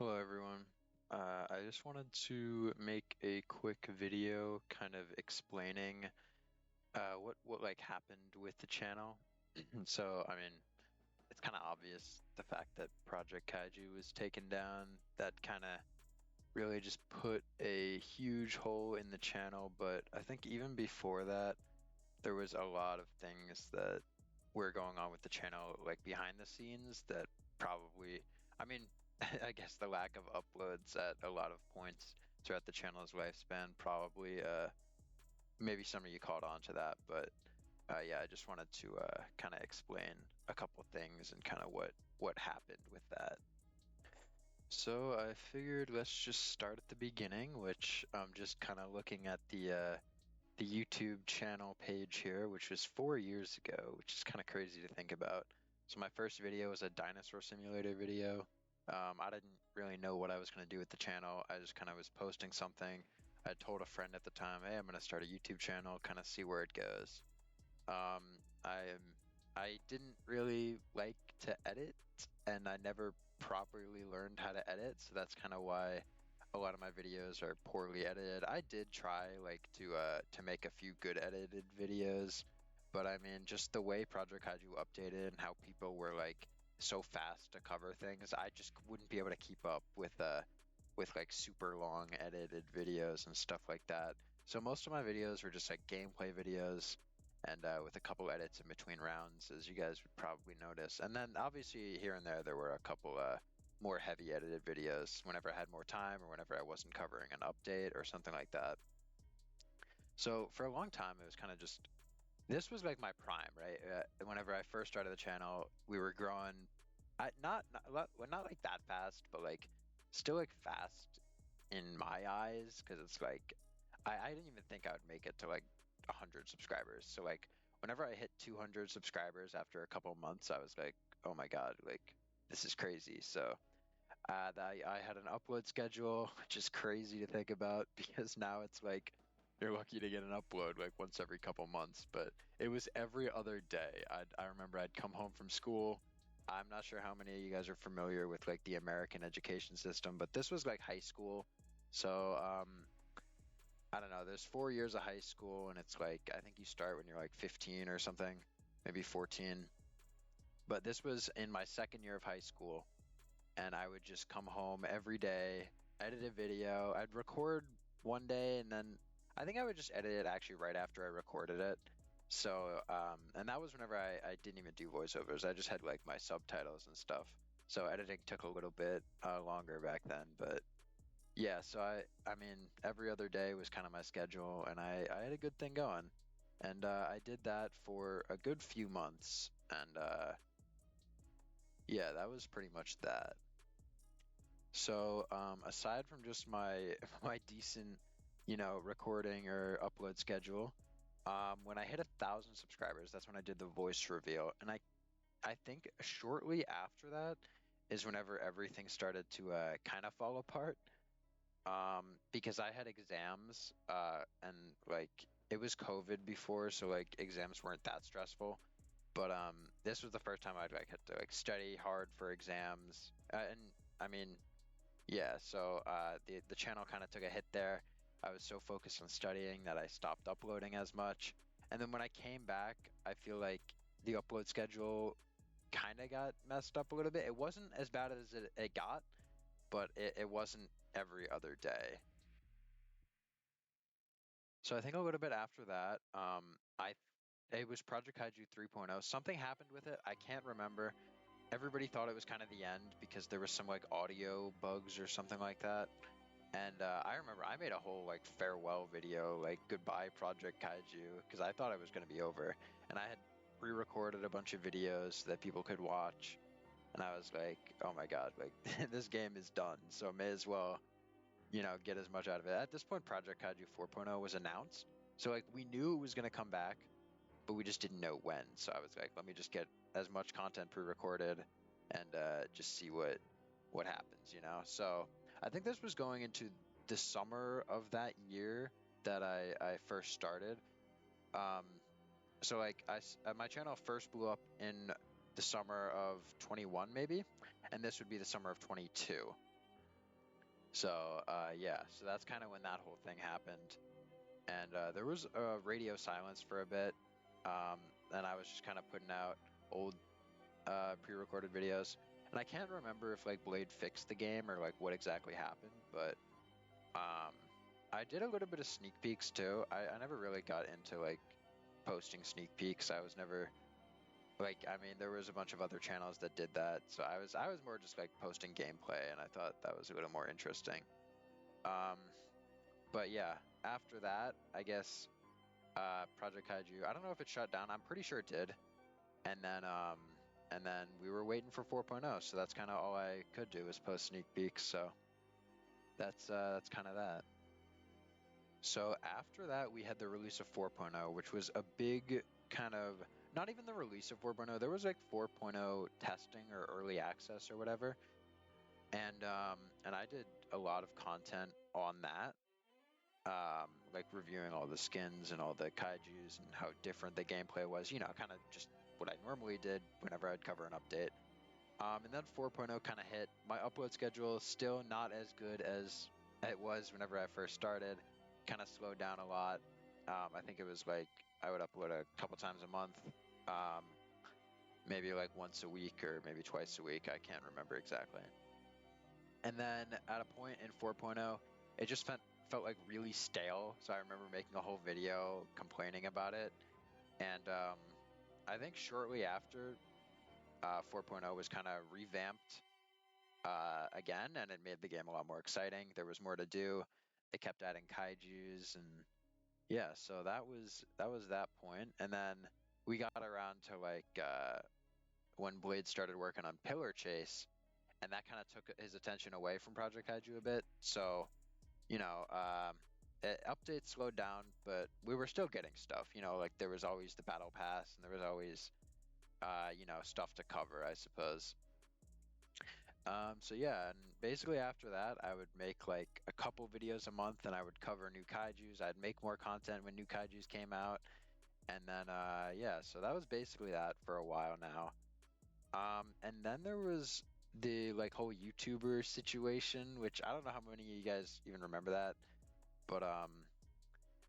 Hello everyone. I just wanted to make a quick video kind of explaining what like happened with the channel. So, I mean, it's kind of obvious the fact that Project Kaiju was taken down. That kind of really just put a huge hole in the channel, but I think even before that, there was a lot of things that were going on with the channel, like behind the scenes, that probably, I mean, I guess the lack of uploads at a lot of points throughout the channel's lifespan probably, maybe some of you caught on to that, but yeah, I just wanted to kind of explain a couple things and kind of what happened with that. So I figured let's just start at the beginning, which I'm just kind of looking at the YouTube channel page here, which was 4 years ago, which is kind of crazy to think about. So my first video was a dinosaur simulator video. I didn't really know what I was going to do with the channel. I just kind of was posting something. I told a friend at the time, hey, I'm going to start a YouTube channel, kind of see where it goes. I didn't really like to edit, and I never properly learned how to edit, so that's kind of why a lot of my videos are poorly edited. I did try like to make a few good edited videos, but I mean just the way Project Kaiju updated and how people were like so fast to cover things, I just wouldn't be able to keep up with like super long edited videos and stuff like that. So most of my videos were just like gameplay videos and with a couple edits in between rounds, as you guys would probably notice. And then obviously here and there were a couple more heavy edited videos whenever I had more time or whenever I wasn't covering an update or something like that. So for a long time, it was kind of just, this was like my prime, right? Whenever I first started the channel, we were growing, not like that fast, but like still like fast in my eyes, because it's like, I didn't even think I would make it to like 100 subscribers. So like whenever I hit 200 subscribers after a couple months, I was like, oh my God, like this is crazy. So I had an upload schedule, which is crazy to think about because now it's like you're lucky to get an upload like once every couple months, but it was every other day. I remember I'd come home from school. I'm not sure how many of you guys are familiar with like the American education system, but this was like high school. So I don't know, there's 4 years of high school, and it's like I think you start when you're like 15 or something, maybe 14. But this was in my second year of high school, and I would just come home every day, edit a video. I'd record one day, and then I think I would just edit it actually right after I recorded it. So, and that was whenever I didn't even do voiceovers. I just had like my subtitles and stuff. So editing took a little bit longer back then, but yeah. So I mean, every other day was kind of my schedule, and I had a good thing going, and I did that for a good few months, and yeah, that was pretty much that. So, aside from just my my decent, recording or upload schedule, when I hit 1,000 subscribers, that's when I did the voice reveal, and I think shortly after that is whenever everything started to kind of fall apart. Because I had exams, and like it was COVID before, so like exams weren't that stressful. But this was the first time I'd like had to like study hard for exams, and I mean yeah, so the channel kind of took a hit there. I was so focused on studying that I stopped uploading as much. And then when I came back, I feel like the upload schedule kind of got messed up a little bit. It wasn't as bad as it got, but it wasn't every other day. So I think a little bit after that, it was Project Kaiju 3.0. Something happened with it. I can't remember. Everybody thought it was kind of the end because there was some like audio bugs or something like that. And I remember I made a whole like farewell video, like goodbye Project Kaiju, because I thought it was going to be over. And I had pre-recorded a bunch of videos that people could watch. And I was like, oh my God, like this game is done. So may as well, get as much out of it. At this point, Project Kaiju 4.0 was announced. So like we knew it was going to come back, but we just didn't know when. So I was like, let me just get as much content pre-recorded and just see what happens, So I think this was going into the summer of that year that I first started. So like my channel first blew up in the summer of 21 maybe, and this would be the summer of 22. So yeah, so that's kind of when that whole thing happened, and there was radio silence for a bit, and I was just kind of putting out old pre-recorded videos, and I can't remember if like Blade fixed the game or like what exactly happened, but um, I did a little bit of sneak peeks too. I never really got into like posting sneak peeks. I was never like, I mean, there was a bunch of other channels that did that, so I was more just like posting gameplay, and I thought that was a little more interesting. Um, but yeah, after that, I guess Project Kaiju. I don't know if it shut down. I'm pretty sure it did. And then we were waiting for 4.0, so that's kind of all I could do was post sneak peeks. So that's kind of that. So after that, we had the release of 4.0, which was a big kind of not even the release of 4.0. There was like 4.0 testing or early access or whatever, and I did a lot of content on that, like reviewing all the skins and all the kaiju's and how different the gameplay was. You know, kind of just what I normally did whenever I'd cover an update. And then 4.0 kind of hit. My upload schedule is still not as good as it was whenever I first started. Kind of slowed down a lot. I think it was like I would upload a couple times a month, um, maybe like once a week or maybe twice a week. I can't remember exactly. And then at a point in 4.0, it just felt like really stale. So I remember making a whole video complaining about it. And I think shortly after, 4.0 was kind of revamped again, and it made the game a lot more exciting. There was more to do. They kept adding kaiju's, and yeah, so that was that point. And then we got around to like when Blade started working on Pillar Chase, and that kind of took his attention away from Project Kaiju a bit. So you know, updates slowed down, but we were still getting stuff. You know, like there was always the battle pass, and there was always stuff to cover, I suppose. So yeah, and basically after that, I would make like a couple videos a month, and I would cover new kaiju's. I'd make more content when new kaiju's came out, and then yeah, so that was basically that for a while now. And then there was the like whole YouTuber situation, which I don't know how many of you guys even remember that, but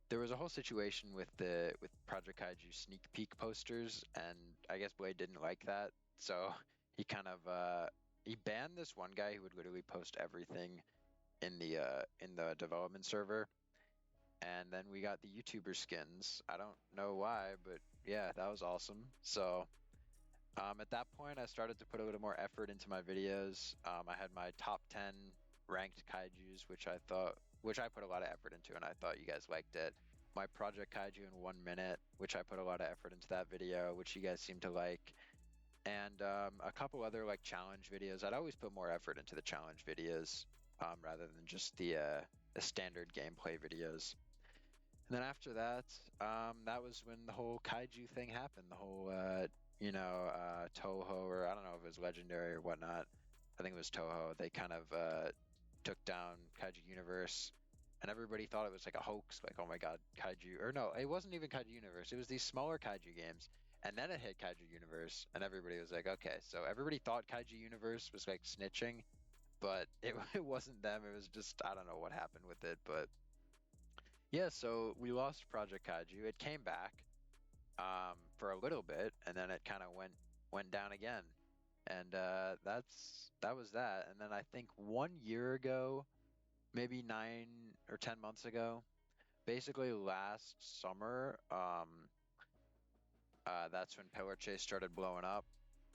there was a whole situation with Project Kaiju sneak peek posters, and I guess Blade didn't like that, so he kind of he banned this one guy who would literally post everything in the development server, and then we got the YouTuber skins. I don't know why, but yeah, that was awesome. So at that point, I started to put a little more effort into my videos. I had my top 10 ranked kaiju's, which I put a lot of effort into, and I thought you guys liked it. My Project Kaiju in 1 minute, which I put a lot of effort into that video, which you guys seem to like, and a couple other like challenge videos. I'd always put more effort into the challenge videos rather than just the standard gameplay videos. And then after that, that was when the whole kaiju thing happened. The whole, Toho, or I don't know if it was Legendary or whatnot. I think it was Toho. They kind of took down Kaiju Universe, and everybody thought it was like a hoax. Like, oh my God, Kaiju. Or no, it wasn't even Kaiju Universe. It was these smaller Kaiju games. And then it hit Kaiju Universe, and everybody was like, okay. So everybody thought Kaiju Universe was like snitching, but it wasn't them. It was just, I don't know what happened with it, but yeah, so we lost Project Kaiju. It came back for a little bit, and then it kind of went down again, and that was that. And then I think 1 year ago, maybe 9 or 10 months ago, basically last summer, that's when Pillar Chase started blowing up,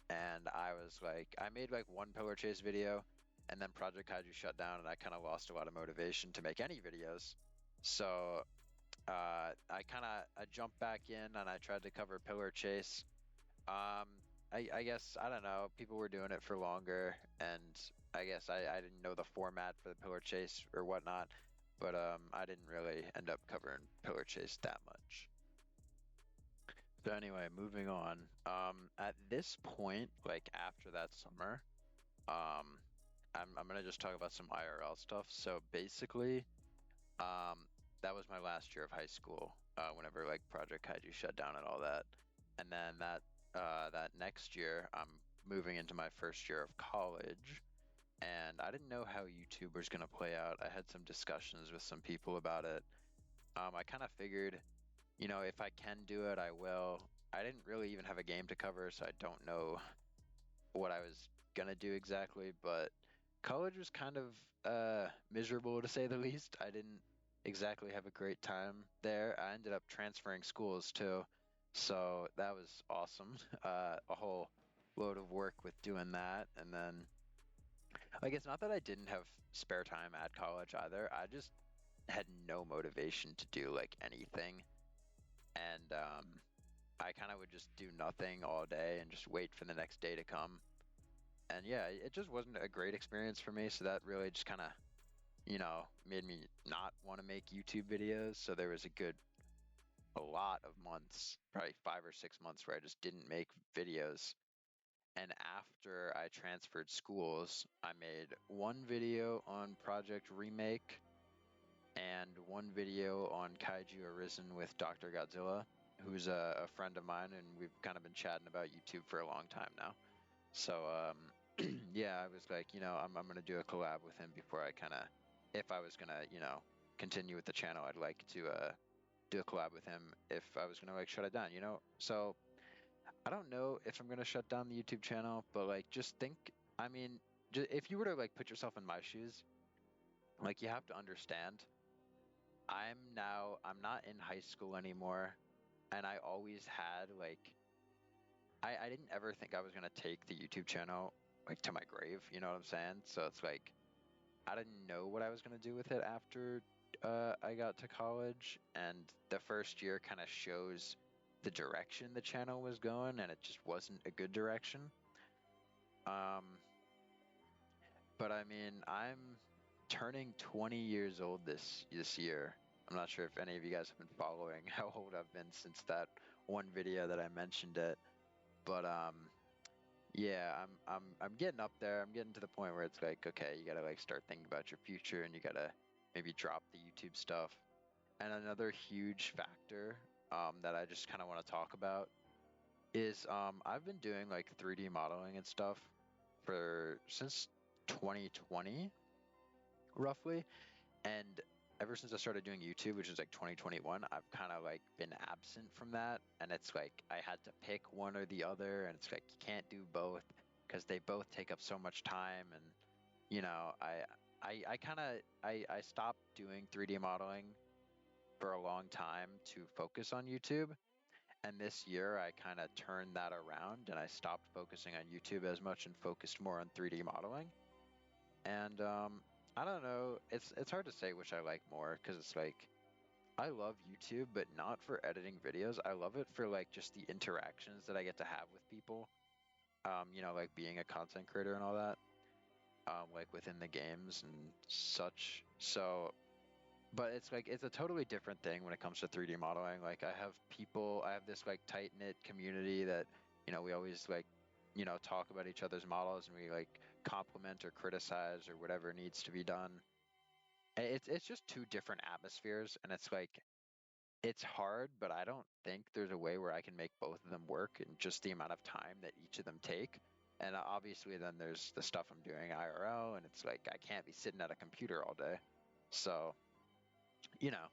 and I was like, I made like one Pillar Chase video, and then Project Kaiju shut down, and I kind of lost a lot of motivation to make any videos. So I jumped back in and I tried to cover Pillar Chase. Um, I guess I don't know. People were doing it for longer, and I guess I didn't know the format for the Pillar Chase or whatnot. But I didn't really end up covering Pillar Chase that much. So anyway, moving on. At this point, like after that summer, um, I'm gonna just talk about some IRL stuff. So basically, um, that was my last year of high school. Whenever like Project Kaiju shut down and all that, and then that next year, I'm moving into my first year of college, and I didn't know how YouTube was gonna play out. I had some discussions with some people about it. I kind of figured, if I can do it, I will. I didn't really even have a game to cover, so I don't know what I was gonna do exactly, but college was kind of miserable to say the least. I didn't exactly have a great time there. I ended up transferring schools too, so that was awesome. A whole load of work with doing that, and then like it's not that I didn't have spare time at college either. I just had no motivation to do like anything, and I kind of would just do nothing all day and just wait for the next day to come. And yeah, it just wasn't a great experience for me. So that really just kind of, made me not want to make YouTube videos. So there was a lot of months, probably 5 or 6 months, where I just didn't make videos. And after I transferred schools, I made one video on Project Remake and one video on Kaiju Arisen with Dr. Godzilla, who's a friend of mine, and we've kind of been chatting about YouTube for a long time now. So yeah, I was like, I'm gonna do a collab with him before I kind of, if I was gonna, continue with the channel, I'd like to do a collab with him if I was gonna like shut it down. So I don't know if I'm gonna shut down the YouTube channel, but like just think, I mean, if you were to like put yourself in my shoes, like you have to understand, I'm not in high school anymore, and I always had like I didn't ever think I was gonna take the YouTube channel like to my grave, you know what I'm saying? So it's like I didn't know what I was gonna do with it after I got to college, and the first year kind of shows the direction the channel was going, and it just wasn't a good direction. Um, but I mean, I'm turning 20 years old this year. I'm not sure if any of you guys have been following how old I've been since that one video that I mentioned it, but yeah, I'm getting up there. I'm getting to the point where it's like, okay, you gotta like start thinking about your future, and you gotta maybe drop the YouTube stuff. And another huge factor that I just kind of want to talk about is I've been doing like 3D modeling and stuff for since 2020 roughly, and ever since I started doing YouTube, which is like 2021, I've kind of like been absent from that, and it's like I had to pick one or the other, and it's like you can't do both because they both take up so much time, and you know, I kind of I stopped doing 3D modeling for a long time to focus on YouTube, and this year I kind of turned that around, and I stopped focusing on YouTube as much and focused more on 3D modeling. And I don't know. It's hard to say which I like more because it's like I love YouTube, but not for editing videos. I love it for like just the interactions that I get to have with people. Like being a content creator and all that. Like within the games and such. So, but it's like it's a totally different thing when it comes to 3D modeling. Like I have this like tight knit community that we always like talk about each other's models, and we like compliment or criticize or whatever needs to be done. It's just two different atmospheres, and it's like it's hard, but I don't think there's a way where I can make both of them work in just the amount of time that each of them take. And obviously, then there's the stuff I'm doing IRL, and it's like I can't be sitting at a computer all day. So, you know,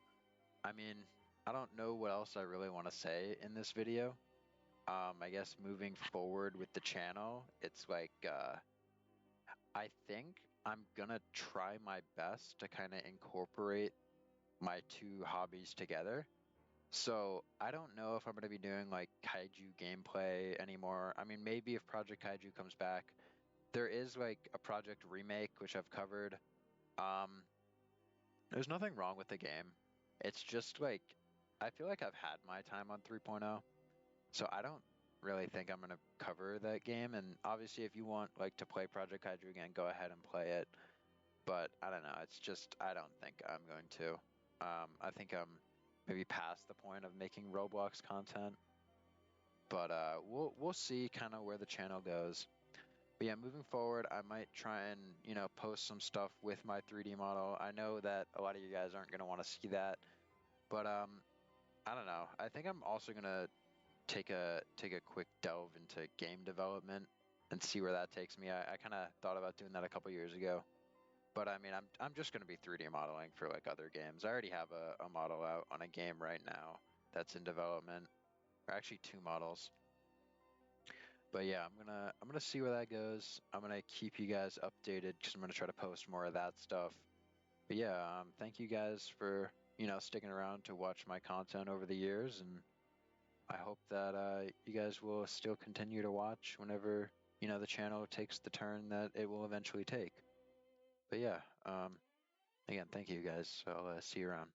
I mean, I don't know what else I really want to say in this video. I guess moving forward with the channel, it's like I think I'm gonna try my best to kind of incorporate my two hobbies together. So I don't know if I'm gonna be doing like Kaiju gameplay anymore. I mean, maybe if Project Kaiju comes back, there is like a Project Remake which I've covered. Um, there's nothing wrong with the game. It's just like I feel like I've had my time on 3.0, so I don't really think I'm gonna cover that game. And obviously, if you want like to play Project Kaiju again, go ahead and play it. But I don't know. It's just I don't think I'm going to. I think I'm maybe past the point of making Roblox content. But we'll see kind of where the channel goes. But yeah, moving forward, I might try and post some stuff with my 3D model. I know that a lot of you guys aren't gonna want to see that, but I don't know. I think I'm also gonna take a quick delve into game development and see where that takes me. I kind of thought about doing that a couple years ago, but I mean, I'm just gonna be 3D modeling for like other games. I already have a model out on a game right now that's in development, or actually two models. But yeah, I'm gonna see where that goes. I'm gonna keep you guys updated because I'm gonna try to post more of that stuff. But yeah, thank you guys for sticking around to watch my content over the years, and I hope that you guys will still continue to watch whenever the channel takes the turn that it will eventually take. But yeah, again, thank you guys. I'll see you around.